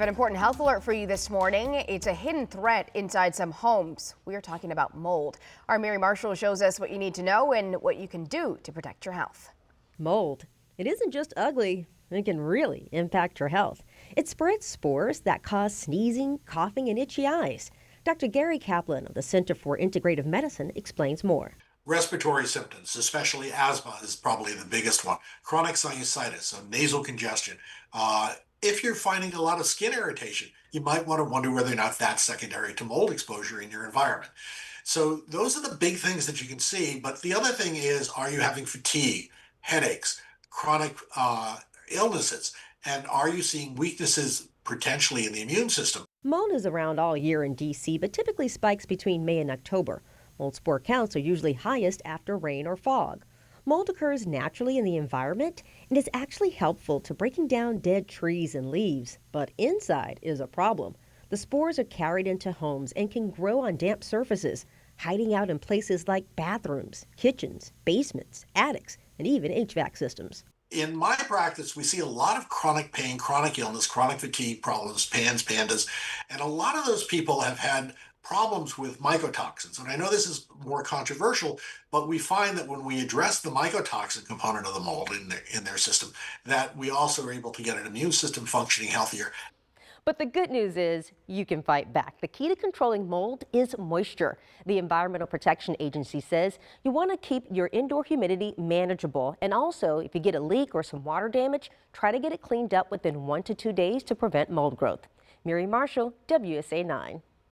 An important health alert for you this morning. It's a hidden threat inside some homes. We are talking about mold. Our Mary Marshall shows us what you need to know and what you can do to protect your health. Mold. It isn't just ugly, it can really impact your health. It spreads spores that cause sneezing, coughing, and itchy eyes. Dr. Gary Kaplan of the Center for Integrative Medicine explains more. Respiratory symptoms, especially asthma, is probably the biggest one. Chronic sinusitis, so nasal congestion. If you're finding a lot of skin irritation, you might want to wonder whether or not that's secondary to mold exposure in your environment. So those are the big things that you can see. But the other thing is, are you having fatigue, headaches, chronic illnesses, and are you seeing weaknesses potentially in the immune system? Mold is around all year in D.C., but typically spikes between May and October. Mold spore counts are usually highest after rain or fog. Mold occurs naturally in the environment and is actually helpful to breaking down dead trees and leaves, but inside is a problem. The spores are carried into homes and can grow on damp surfaces, hiding out in places like bathrooms, kitchens, basements, attics, and even HVAC systems. In my practice, we see a lot of chronic pain, chronic illness, chronic fatigue problems, pandas, and a lot of those people have had problems with mycotoxins. And I know this is more controversial, but we find that when we address the mycotoxin component of the mold in their system, that we also are able to get an immune system functioning healthier. But the good news is you can fight back. The key to controlling mold is moisture. The Environmental Protection Agency says you want to keep your indoor humidity manageable. And also, if you get a leak or some water damage, try to get it cleaned up within 1 to 2 days to prevent mold growth. Mary Marshall, WSA 9.